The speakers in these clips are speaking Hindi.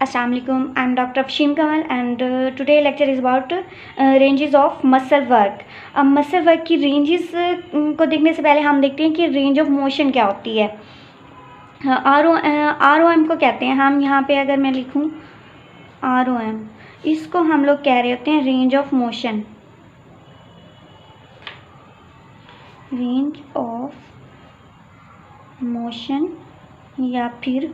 Assalamualaikum. I'm Dr. Afshin Kamal and today lecture is about ranges of muscle work. अब मसल वर्क की रेंजेस को देखने से पहले हम देखते हैं कि रेंज ऑफ मोशन क्या होती है। आर ओ एम को कहते हैं हम। यहाँ पे अगर मैं लिखूँ ROM, इसको हम लोग कह रहे होते हैं range of motion. Range of motion या फिर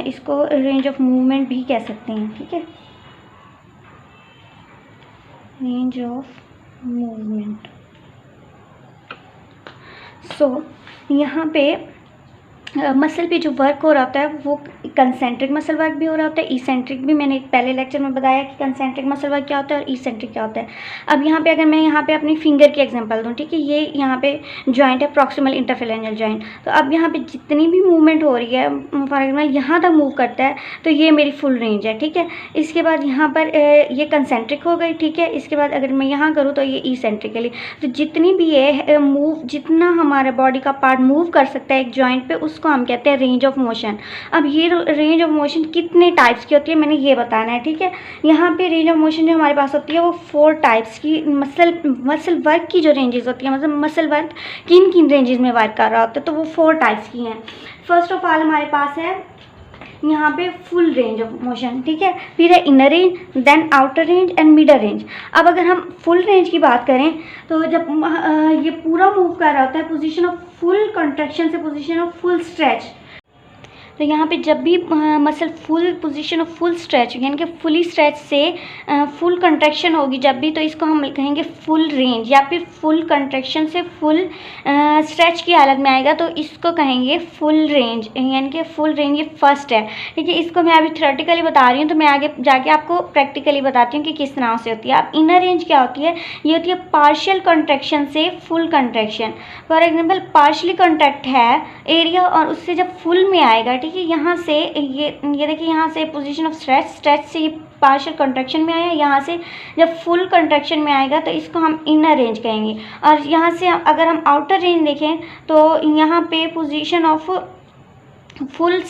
इसको रेंज ऑफ मूवमेंट भी कह सकते हैं। ठीक है, रेंज ऑफ मूवमेंट। सो यहाँ पे मसल पे जो वर्क हो रहा होता है वो कंसेंट्रिक मसल वर्क भी हो रहा होता है, इसेंट्रिक भी। मैंने पहले लेक्चर में बताया कि कंसेंट्रिक मसल वर्क क्या होता है और इसेंट्रिक क्या होता है। अब यहाँ पे अगर मैं यहाँ पे अपनी फिंगर की एग्जांपल दूँ, ठीक है, ये यहाँ पे जॉइंट है प्रॉक्सिमल इंटरफेरेंजियल जॉइंट। तो अब यहाँ पे जितनी भी मूवमेंट हो रही है, फॉर एग्जाम्पल यहाँ तक मूव करता है तो ये मेरी फुल रेंज है। ठीक है, इसके बाद यहाँ पर ये कंसेंट्रिक हो गई। ठीक है, इसके बाद अगर मैं यहाँ करूँ तो ये इसेंट्रिकली। तो जितनी भी ये मूव, जितना हमारे बॉडी का पार्ट मूव कर सकता है एक जॉइंट पे, उसको हम कहते हैं रेंज ऑफ मोशन। अब ये रेंज ऑफ मोशन कितने टाइप्स की होती है मैंने ये बताना है। ठीक है, यहाँ पे रेंज ऑफ मोशन जो हमारे पास होती है वो 4 टाइप्स की। मसल वर्क की जो रेंजेस होती है, मतलब मसल वर्क किन किन रेंजेस में वर्क कर रहा होता है, तो वो 4 टाइप्स की हैं। फर्स्ट ऑफ ऑल हमारे पास है यहाँ पे फुल रेंज ऑफ मोशन। ठीक है, फिर है inner range, then outer range and middle range. अब अगर हम फुल रेंज की बात करें तो जब ये पूरा मूव कर रहा होता है पोजीशन ऑफ फुल कंट्रैक्शन से पोजीशन ऑफ फुल स्ट्रेच, तो यहाँ पे जब भी muscle full position of full stretch यानी कि फुली स्ट्रेच से फुल कंट्रैक्शन होगी जब भी, तो इसको हम कहेंगे फुल रेंज। या फिर फुल कंट्रैक्शन से फुल स्ट्रेच की हालत में आएगा तो इसको कहेंगे फुल रेंज, यानी कि फुल रेंज ये फर्स्ट है। ठीक है, इसको मैं अभी थ्योरेटिकली बता रही हूँ, तो मैं आगे जाके आपको प्रैक्टिकली बताती हूँ कि किस तरह से होती है। अब इनर रेंज क्या होती है? ये होती है पार्शियल कंट्रैक्शन से full contraction. For example partially contract है एरिया और उससे जब फुल में आएगा, ठीक है, यहाँ से ये देखिए, यहाँ से पोजीशन ऑफ स्ट्रेच से ये पार्शियल कंट्रैक्शन में आया, यहाँ से जब फुल कंट्रैक्शन में आएगा तो इसको हम इनर रेंज कहेंगे। और यहाँ से अगर हम आउटर रेंज देखें तो यहाँ पे position of full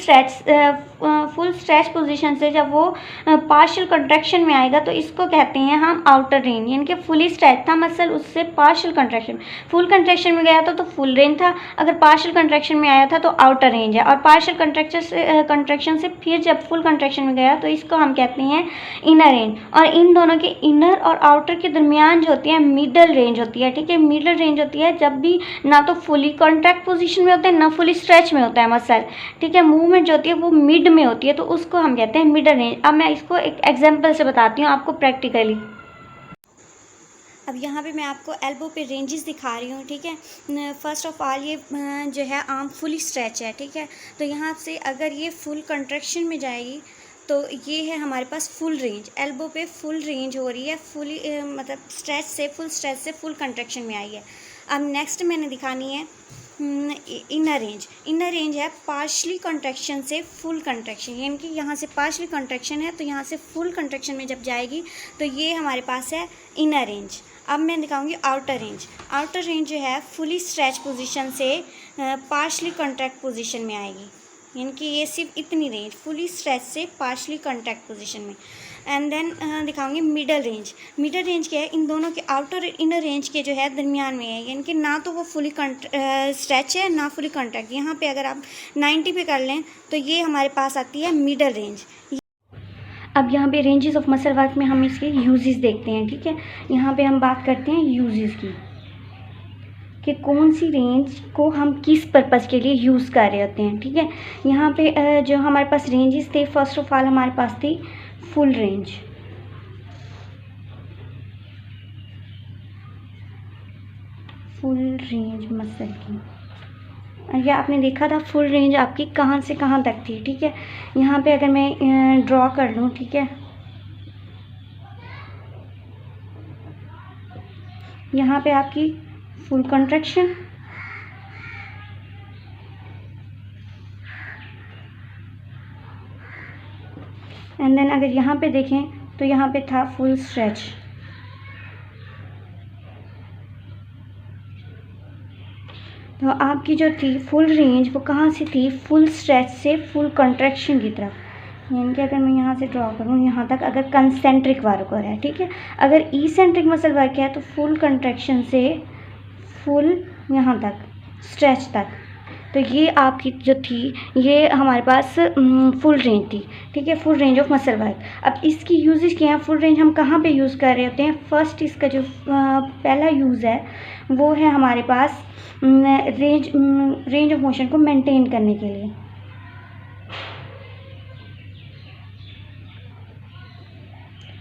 stretch position से जब वो पार्शियल कंट्रैक्शन में आएगा तो इसको कहते हैं हम आउटर रेंज। यानी कि फुली स्ट्रेच था मसल, उससे पार्शियल कंट्रैक्शन, फुल कंट्रैक्शन में गया था तो फुल रेंज था, अगर पार्शियल कंट्रैक्शन में आया था तो आउटर रेंज है। और पार्शियल कंट्रैक्शन से फिर जब फुल कंट्रैक्शन में गया तो इसको हम कहते हैं इनर रेंज। और इन दोनों के इनर और आउटर के दरमियान जो होती है मिडल रेंज होती है। ठीक है, मिडल रेंज होती है जब भी ना तो फुली कॉन्ट्रैक्ट पोजीशन में होता है ना फुली स्ट्रेच में होता है मसल। ठीक है, मूवमेंट जो होती है वो मिड में होती है, तो उसको हम कहते हैं मिडल रेंज। अब मैं इसको एक एग्जांपल से बताती हूँ आपको प्रैक्टिकली। अब यहाँ पे मैं आपको एल्बो पे रेंजेस दिखा रही हूँ। ठीक है, फर्स्ट ऑफ ऑल ये जो है आर्म फुली स्ट्रेच है। ठीक है, तो यहाँ से अगर ये फुल कंट्रैक्शन में जाएगी तो ये है हमारे पास फुल रेंज। एल्बो पे फुल रेंज हो रही है, फुली मतलब स्ट्रेच से फुल कंट्रैक्शन में आई है। अब नेक्स्ट मैंने दिखानी है इनर रेंज। इनर रेंज है पार्शली कंट्रैक्शन से फुल कंट्रैक्शन, यानी कि यहाँ से पार्शली कंट्रैक्शन है तो यहाँ से फुल कंट्रैक्शन में जब जाएगी तो ये हमारे पास है इनर रेंज। अब मैं दिखाऊंगी आउटर रेंज। आउटर रेंज जो है फुली स्ट्रेच पोजीशन से पार्शली कंट्रैक्ट पोजीशन में आएगी, यानी कि ये सिर्फ इतनी रेंज, फुली स्ट्रेच से पार्शली कंट्रैक्ट पोजीशन में। एंड देन दिखाऊंगी मिडल रेंज। मिडल रेंज क्या है? इन दोनों के आउटर इनर रेंज के जो है दरमियान में है, यानी कि ना तो वो फुली स्ट्रेच है ना फुली कंट्रैक्ट। यहाँ पे अगर आप 90 पे कर लें तो ये हमारे पास आती है मिडल रेंज। अब यहाँ पे रेंजेस ऑफ मसल वर्क में हम इसके यूजेस देखते हैं। ठीक है, यहाँ पे हम बात करते हैं यूजेस की कि कौन सी रेंज को हम किस पर्पज़ के लिए यूज़ कर रहे होते हैं। ठीक है, यहाँ पे जो हमारे पास रेंजेस थे, फर्स्ट ऑफ ऑल हमारे पास थी full range. Full range muscle की, या आपने देखा था फुल रेंज आपकी कहाँ से कहाँ तक थी। ठीक है, यहाँ पे अगर मैं ड्रॉ कर लूँ, ठीक है, यहाँ पे आपकी फुल कंट्रैक्शन, एंड देन अगर यहाँ पे देखें तो यहाँ पे था फुल स्ट्रेच। तो आपकी जो थी फुल रेंज वो कहाँ से थी? फुल स्ट्रेच से फुल कंट्रैक्शन की तरफ। यानी कि अगर मैं यहाँ से ड्रॉ करूँ यहाँ तक, अगर कंसेंट्रिक वर्क हो रहा है, ठीक है। अगर इसेंट्रिक मसल वर्क है तो फुल कंट्रैक्शन से फुल यहाँ तक स्ट्रेच तक। तो ये आपकी जो थी ये हमारे पास फुल रेंज थी, ठीक है, full range of muscle work. अब इसकी यूजेज क्या है, फुल रेंज हम कहाँ पे यूज़ कर रहे होते हैं। फर्स्ट इसका जो पहला यूज़ है वो है हमारे पास रेंज ऑफ मोशन को मेंटेन करने के लिए।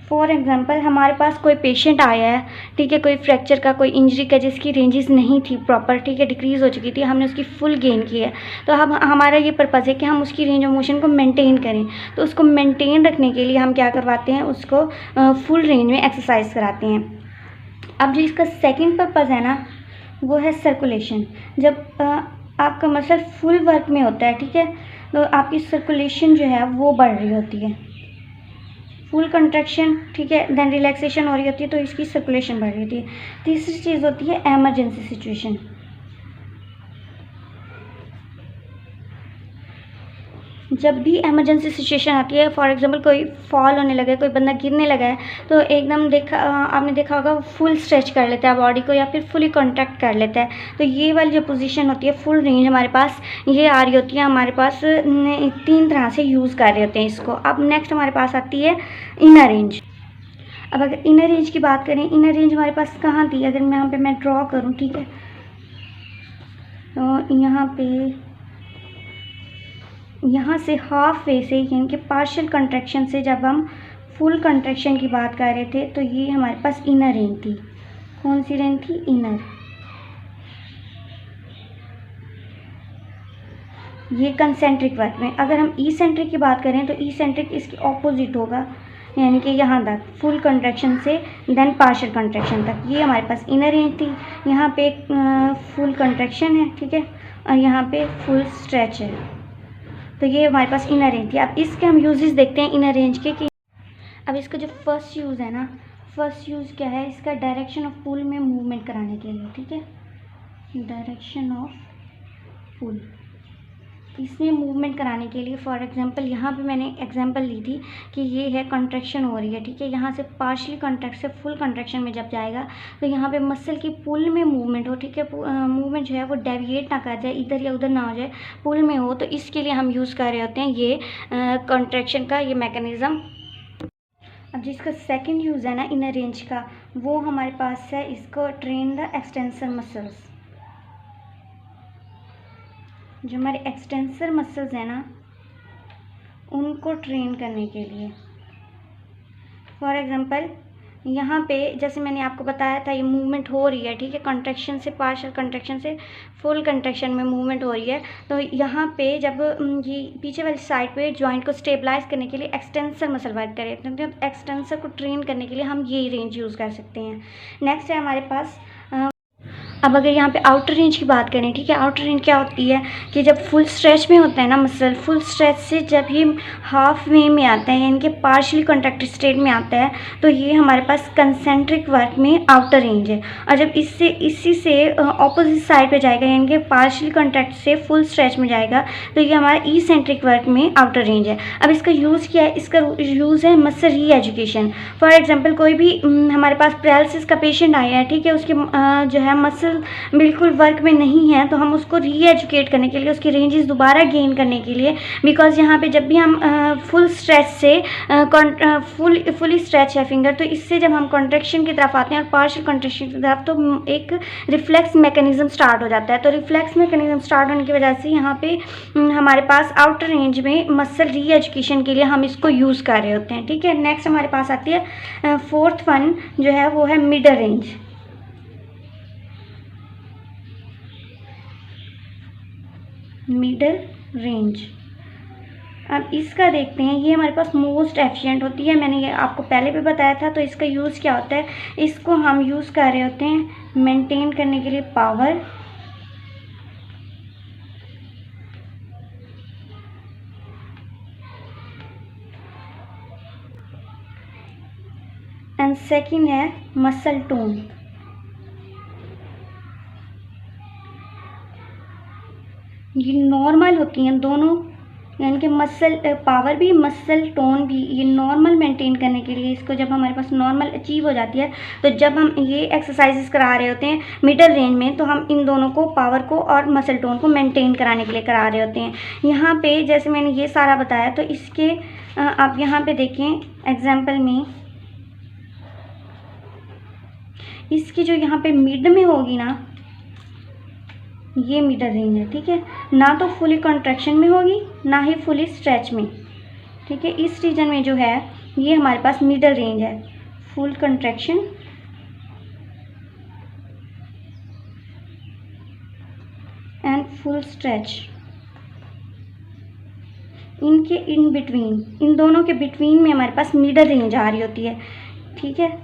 फॉर एग्जांपल हमारे पास कोई पेशेंट आया है, ठीक है, कोई फ्रैक्चर का, कोई इंजरी का, जिसकी रेंजेस नहीं थी प्रॉपर, ठीक है, डिक्रीज़ हो चुकी थी, हमने उसकी फुल गेन की है। तो हम हमारा ये पर्पज़ है कि हम उसकी रेंज ऑफ मोशन को मेंटेन करें। तो उसको मेंटेन रखने के लिए हम क्या करवाते हैं, उसको फुल रेंज में एक्सरसाइज कराते हैं। अब जो इसका सेकेंड पर्पज़ है ना वो है सर्कुलेशन। जब आपका मसल फुल वर्क में होता है, ठीक है, तो आपकी सर्कुलेशन जो है वो बढ़ रही होती है। फुल कंट्रैक्शन, ठीक है, देन रिलैक्सेशन हो रही होती है तो इसकी सर्कुलेशन बढ़ रही होती है। तीसरी चीज़ होती है एमरजेंसी सिचुएशन। जब भी इमरजेंसी सिचुएशन आती है, फॉर एग्जांपल कोई फॉल होने लगा है, कोई बंदा गिरने लगा है, तो एकदम आपने देखा होगा फुल स्ट्रेच कर लेता है बॉडी को या फिर फुली कॉन्ट्रैक्ट कर लेता है। तो ये वाली जो पोजीशन होती है फुल रेंज हमारे पास ये आ रही होती है। हमारे पास 3 तरह से यूज़ कर रहे होते हैं इसको। अब नेक्स्ट हमारे पास आती है इनर रेंज। अब अगर इनर रेंज की बात करें, इनर रेंज हमारे पास कहाँ थी, अगर मैं यहाँ पे मैं ड्रॉ करूँ, ठीक है, तो यहाँ से हाफ वे से यानी कि पार्शियल कंट्रैक्शन से जब हम फुल कंट्रैक्शन की बात कर रहे थे तो ये हमारे पास इनर रेंज थी। कौन सी रेंज थी, इनर। ये कंसेंट्रिक वर्क में। अगर हम इसेंट्रिक की बात करें तो इसेंट्रिक इसकी ऑपोजिट होगा, यानी कि यहाँ तक फुल कंट्रैक्शन से देन पार्शियल कंट्रैक्शन तक। ये हमारे पास इनर रेंज थी। यहाँ पे फुल कंट्रैक्शन है, ठीक है, और यहाँ पे फुल स्ट्रेच है। तो ये हमारे पास इनर रेंज थी। अब इसके हम यूजेस देखते हैं इनर रेंज के कि अब इसका जो फर्स्ट यूज़ है ना, फर्स्ट यूज़ क्या है, इसका डायरेक्शन ऑफ पुल में मूवमेंट कराने के लिए, ठीक है, डायरेक्शन ऑफ पुल, इसमें मूवमेंट कराने के लिए। फॉर एग्जांपल यहाँ पे मैंने एग्जांपल ली थी कि ये है कंट्रैक्शन हो रही है, ठीक है, यहाँ से पार्शियली कंट्रैक्ट से फुल कंट्रैक्शन में जब जाएगा तो यहाँ पे मसल की पुल में मूवमेंट हो, ठीक है, मूवमेंट जो है वो डेविएट ना कर जाए, इधर या उधर ना हो जाए, पुल में हो। तो इसके लिए हम यूज़ कर रहे होते हैं ये कंट्रैक्शन का ये मैकेनिज़्म। अब जिसका सेकेंड यूज़ है ना इनर रेंज का, वो हमारे पास है, इसको ट्रेन द एक्सटेंसर मसल्स। जो हमारे एक्सटेंसर मसल्स हैं ना उनको ट्रेन करने के लिए। फॉर एग्जांपल यहाँ पे जैसे मैंने आपको बताया था ये मूवमेंट हो रही है, ठीक है, कंट्रैक्शन से पार्शियल कंट्रैक्शन से फुल कंट्रैक्शन में मूवमेंट हो रही है। तो यहाँ पे जब ये पीछे वाली साइड पे जॉइंट को स्टेबलाइज करने के लिए एक्सटेंसर मसल वर्क कर रहे हैं, तो एक्सटेंसर को ट्रेन करने के लिए हम ये रेंज यूज़ कर सकते हैं। नेक्स्ट है हमारे पास अब अगर यहाँ पे आउटर रेंज की बात करें, ठीक है, आउटर रेंज क्या होती है कि जब फुल स्ट्रेच में होता है ना मसल, फुल स्ट्रेच से जब ये हाफ वे में आता है यानी कि पार्शियली कॉन्ट्रैक्टेड स्टेट में आता है तो ये हमारे पास कंसेंट्रिक वर्क में आउटर रेंज है। और जब इसी से ऑपोजिट साइड पे जाएगा यानी कि पार्शियली कॉन्ट्रैक्ट से फुल स्ट्रेच में जाएगा तो ये हमारा इसेंट्रिक वर्क में आउटर रेंज है। अब इसका यूज़ क्या है, इसका यूज़ है मसल री एजुकेशन। फॉर एग्जाम्पल कोई भी हमारे पास पैरालिसिस का पेशेंट आया है, ठीक है, उसके जो है मसल बिल्कुल वर्क में नहीं है तो हम उसको री एजुकेट करने के लिए, उसकी रेंजेस दोबारा गेन करने के लिए, बिकॉज यहाँ पे जब भी हम फुल स्ट्रेच से फुली स्ट्रेच है फिंगर, तो इससे जब हम कॉन्ट्रैक्शन की तरफ आते हैं और पार्शियल कॉन्ट्रैक्शन की तरफ तो एक रिफ्लेक्स मैकेनिज्म स्टार्ट हो जाता है। तो रिफ्लेक्स मैकेनिज्म स्टार्ट होने की वजह से यहाँ पे हमारे पास आउटर रेंज में मसल री एजुकेशन के लिए हम इसको यूज़ कर रहे होते हैं, ठीक है। नेक्स्ट हमारे पास आती है फोर्थ वन जो है वो है मिडल रेंज। मिडल रेंज अब इसका देखते हैं, ये हमारे पास मोस्ट एफिशिएंट होती है। मैंने ये आपको पहले भी बताया था। तो इसका यूज़ क्या होता है, इसको हम यूज़ कर रहे होते हैं मेंटेन करने के लिए पावर एंड सेकंड है मसल टोन। ये नॉर्मल होती हैं दोनों, यानी कि मसल पावर भी, मसल टोन भी, ये नॉर्मल मेंटेन करने के लिए, इसको जब हमारे पास नॉर्मल अचीव हो जाती है तो जब हम ये एक्सरसाइजेस करा रहे होते हैं मिडल रेंज में, तो हम इन दोनों को, पावर को और मसल टोन को मेंटेन कराने के लिए करा रहे होते हैं। यहाँ पे जैसे मैंने ये सारा बताया, तो इसके आप यहाँ पे देखें एग्जाम्पल में, इसकी जो यहाँ पे मिड में होगी ना, ये मिडल रेंज है, ठीक है, ना तो फुली कॉन्ट्रैक्शन में होगी ना ही फुली स्ट्रेच में, ठीक है। इस रीजन में जो है ये हमारे पास मिडल रेंज है, full contraction and full stretch. इनके इन बिटवीन, इन दोनों के बिटवीन में हमारे पास मिडल रेंज आ रही होती है, ठीक है।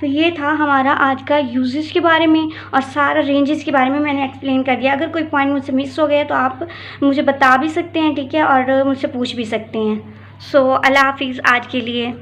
तो ये था हमारा आज का यूजेस के बारे में, और सारा रेंजेस के बारे में मैंने एक्सप्लेन कर दिया। अगर कोई पॉइंट मुझसे मिस हो गया तो आप मुझे बता भी सकते हैं, ठीक है, और मुझसे पूछ भी सकते हैं। सो अल्लाह हाफिज़ आज के लिए।